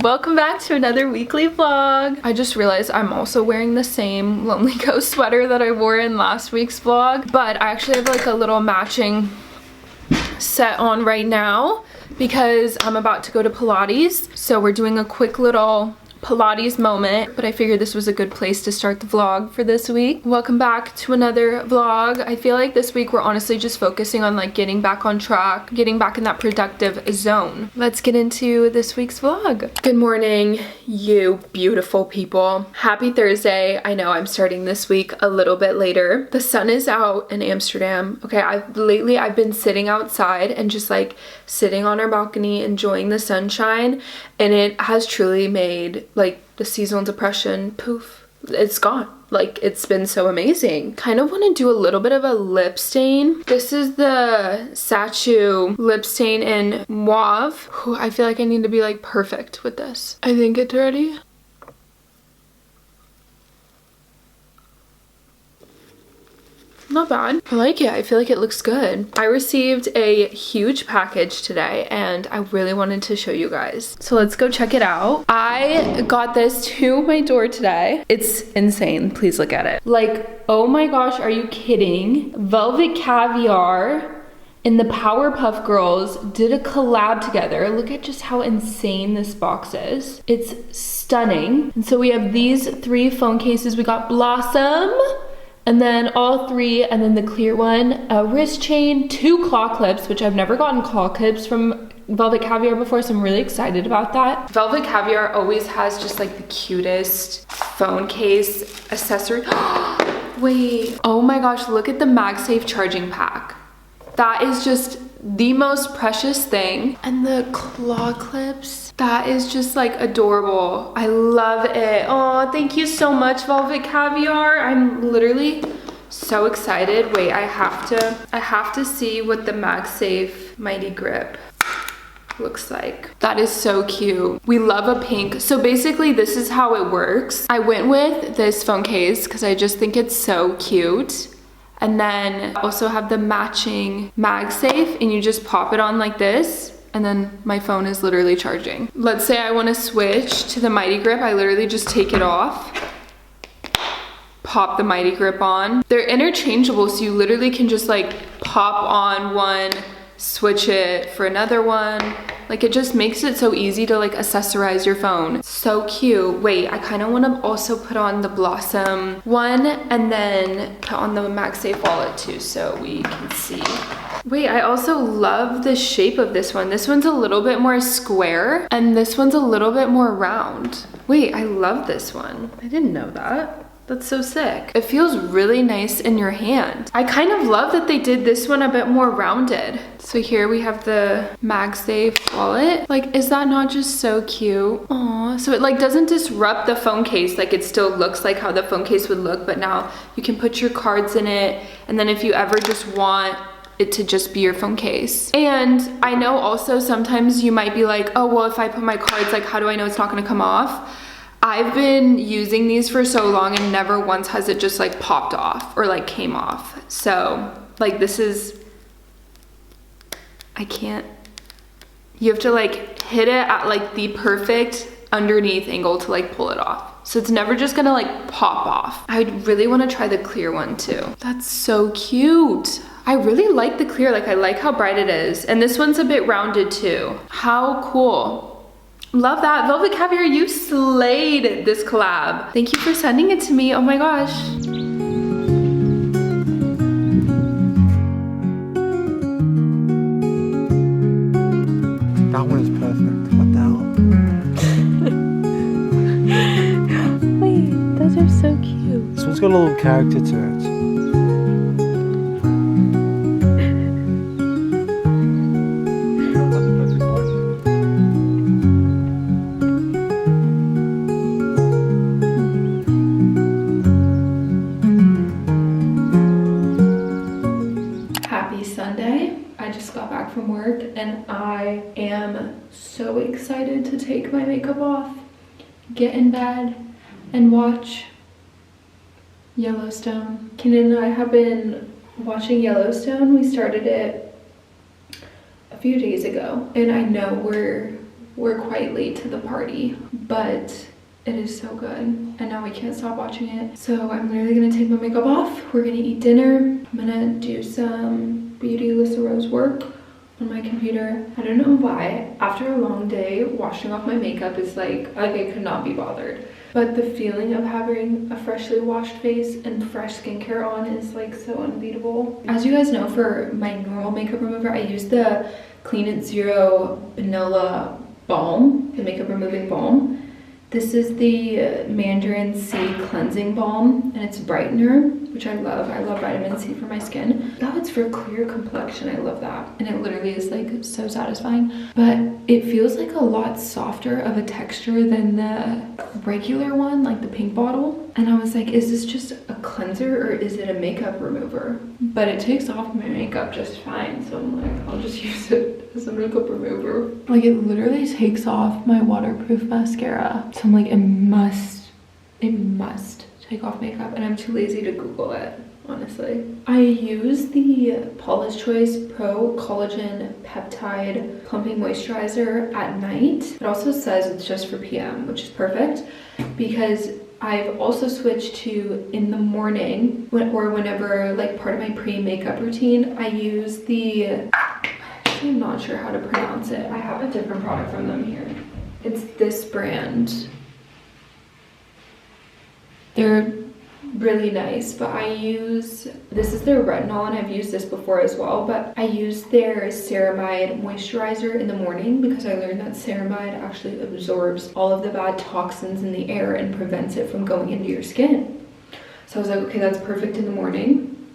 Welcome back to another weekly vlog. I just realized I'm also wearing the same Lonely Ghost sweater that I wore in last week's vlog, but I actually have like a little matching set on right now because I'm about to go to Pilates. So we're doing a quick little Pilates moment, but I figured this was a good place to start the vlog for this week. Welcome back to another vlog. I feel like this week we're honestly just focusing on like getting back on track, getting back in that productive zone. Let's get into this week's vlog. Good morning, you beautiful people. Happy Thursday. I know I'm starting this week a little bit later. The sun is out in Amsterdam. Okay, I've been sitting outside and just like sitting on our balcony enjoying the sunshine, and it has truly made like the seasonal depression, poof, it's gone. Like, it's been so amazing. Kind of want to do a little bit of a lip stain. This is the Sachu lip stain in Mauve. Whew, I feel like I need to be like perfect with this. I think it's ready. Not bad. I like it. I feel like it looks good. I received a huge package today and I really wanted to show you guys. So let's go check it out. I got this to my door today. It's insane. Please look at it. Like, oh my gosh, are you kidding? Velvet Caviar and the Powerpuff Girls did a collab together. Look at just how insane this box is. It's stunning. And so we have these 3 phone cases. We got Blossom, and then all 3, and then the clear one, a wrist chain, 2 claw clips, which I've never gotten claw clips from Velvet Caviar before, so I'm really excited about that. Velvet Caviar always has just like the cutest phone case accessory. Wait, oh my gosh, look at the MagSafe charging pack. That is just the most precious thing. And the claw clips, that is just like adorable. I love it. Oh, thank you so much, Velvet Caviar. I'm literally so excited. Wait, I have to see what the MagSafe Mighty Grip looks like. That is so cute. We love a pink. So basically this is how it works. I went with this phone case because I just think it's so cute. And then also have the matching MagSafe, and you just pop it on like this, and then my phone is literally charging. Let's say I want to switch to the Mighty Grip. I literally just take it off, pop the Mighty Grip on. They're interchangeable, so you literally can just like pop on one, switch it for another one. Like, it just makes it so easy to like accessorize your phone. So cute. Wait, I kind of want to also put on the Blossom one and then put on the MagSafe wallet too so we can see. Wait, I also love the shape of this one. This one's a little bit more square and this one's a little bit more round. Wait, I love this one. I didn't know that. That's so sick. It feels really nice in your hand. I kind of love that they did this one a bit more rounded. So here we have the MagSafe wallet. Like, is that not just so cute? Aw, so it like doesn't disrupt the phone case. Like, it still looks like how the phone case would look, but now you can put your cards in it. And then if you ever just want it to just be your phone case. And I know also sometimes you might be like, oh, well, if I put my cards, like, how do I know it's not gonna come off? I've been using these for so long and never once has it just like popped off or like came off. So like, this is, I can't, you have to like hit it at like the perfect underneath angle to like pull it off. So it's never just gonna like pop off. I would really want to try the clear one too. That's so cute. I really like the clear, like I like how bright it is. And this one's a bit rounded too. How cool. Love that. Velvet Caviar, you slayed this collab. Thank you for sending it to me. Oh my gosh. That one is perfect. What the hell? Wait, those are so cute. This one's got a little character to it. Sunday. I just got back from work and I am so excited to take my makeup off, get in bed, and watch Yellowstone. Kenan and I have been watching Yellowstone. We started it a few days ago and I know we're we're quite late to the party, but it is so good, and now we can't stop watching it. So I'm literally gonna take my makeup off. We're gonna eat dinner. I'm gonna do some Beauty Lissa Rose work on my computer. I don't know why, after a long day, washing off my makeup is like I could not be bothered. But the feeling of having a freshly washed face and fresh skincare on is like so unbeatable. As you guys know, for my normal makeup remover, I use the Clean and Zero Vanilla Balm, the makeup removing balm. This is the Mandarin C cleansing balm, and it's brightener, which I love. I love vitamin C for my skin. Oh, it's for clear complexion. I love that. And it literally is like so satisfying, but it feels like a lot softer of a texture than the regular one, like the pink bottle. And I was like, is this just a cleanser or is it a makeup remover? But it takes off my makeup just fine. So I'm like, I'll just use it as a makeup remover. Like it literally takes off my waterproof mascara. So I'm like, it must take off makeup, and I'm too lazy to Google it, honestly. I use the Paula's Choice Pro Collagen Peptide Plumping Moisturizer at night. It also says it's just for PM, which is perfect because I've also switched to in the morning or whenever, like part of my pre-makeup routine, I use the, I'm not sure how to pronounce it. I have a different product from them here. It's this brand. They're really nice, but I use, this is their retinol, and I've used this before as well, but I use their ceramide moisturizer in the morning because I learned that ceramide actually absorbs all of the bad toxins in the air and prevents it from going into your skin. So I was like, okay, that's perfect in the morning,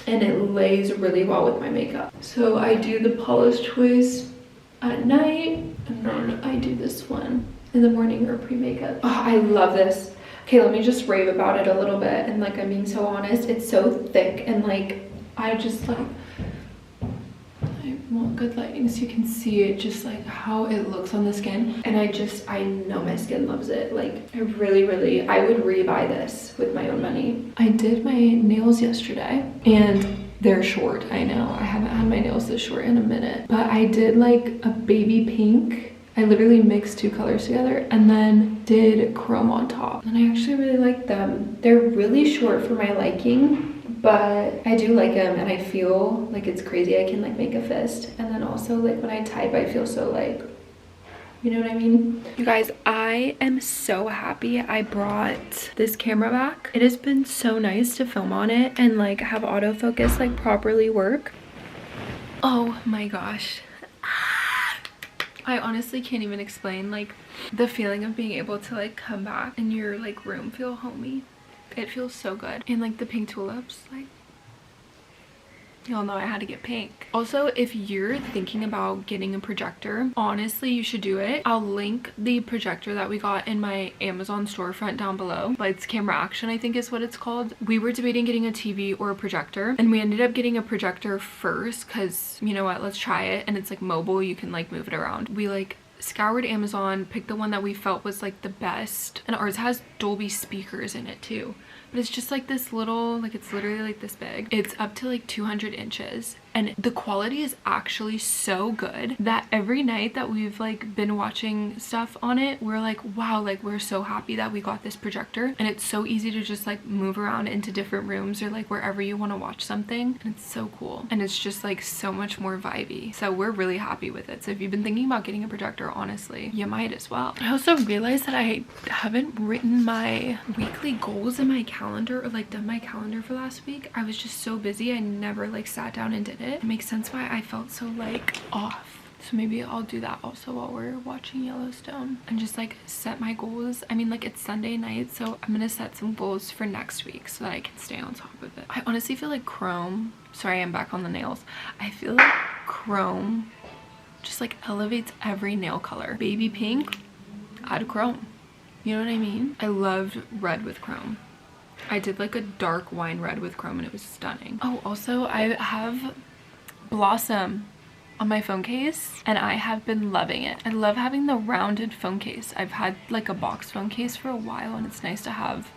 and it lays really well with my makeup. So I do the Paula's Choice at night, and then I do this one in the morning or pre-makeup. Oh, I love this. Okay, let me just rave about it a little bit, and like I'm being so honest, it's so thick, and like I just like, I want good lighting so you can see it, just like how it looks on the skin, and I know my skin loves it. Like I really, I would rebuy this with my own money. I did my nails yesterday, and they're short. I know I haven't had my nails this short in a minute, but I did like a baby pink. I literally mixed two colors together and then did chrome on top. And I actually really like them. They're really short for my liking, but I do like them, and I feel like it's crazy. I can like make a fist. And then also like when I type, I feel so like, you know what I mean? You guys, I am so happy I brought this camera back. It has been so nice to film on it and like have autofocus like properly work. Oh my gosh. I honestly can't even explain like the feeling of being able to like come back and your like room feel homey. It feels so good. And like the pink tulips, like y'all know I had to get pink. Also, if you're thinking about getting a projector, honestly you should do it. I'll link the projector that we got in my Amazon storefront down below. Lights Camera Action, I think is what it's called. We were debating getting a TV or a projector, and we ended up getting a projector first because, you know what, let's try it, and it's like mobile, you can like move it around. We like scoured Amazon, picked the one that we felt was like the best, and ours has Dolby speakers in it too. But it's just like this little, like it's literally like this big. It's up to like 200 inches, and the quality is actually so good that every night that we've like been watching stuff on it, we're like, wow, like we're so happy that we got this projector. And it's so easy to just like move around into different rooms or like wherever you want to watch something, and it's so cool, and it's just like so much more vibey. So we're really happy with it. So if you've been thinking about getting a projector, honestly you might as well. I also realized that I haven't written my weekly goals in my calendar or like done my calendar for last week. I was just so busy, I never like sat down and did it. It makes sense why I felt so like off. So maybe I'll do that also while we're watching Yellowstone and just like set my goals. I mean, like it's Sunday night, so I'm gonna set some goals for next week so that I can stay on top of it. I honestly feel like chrome, sorry I'm back on the nails, I feel like chrome just like elevates every nail color. Baby pink, add chrome, you know what I mean? I loved red with chrome. I did like a dark wine red with chrome and it was stunning. Oh, also I have Blossom on my phone case and I have been loving it. I love having the rounded phone case. I've had like a box phone case for a while, and it's nice to have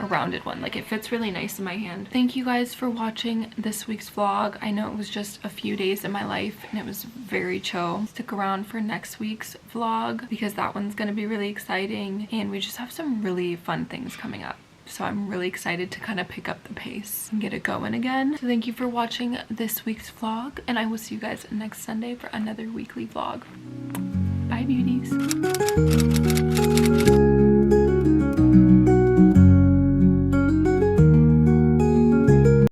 a rounded one. Like, it fits really nice in my hand. Thank you guys for watching this week's vlog. I know it was just a few days in my life and it was very chill. Stick around for next week's vlog because that one's gonna be really exciting and we just have some really fun things coming up. So I'm really excited to kind of pick up the pace and get it going again. So thank you for watching this week's vlog and I will see you guys next Sunday for another weekly vlog. Bye, beauties.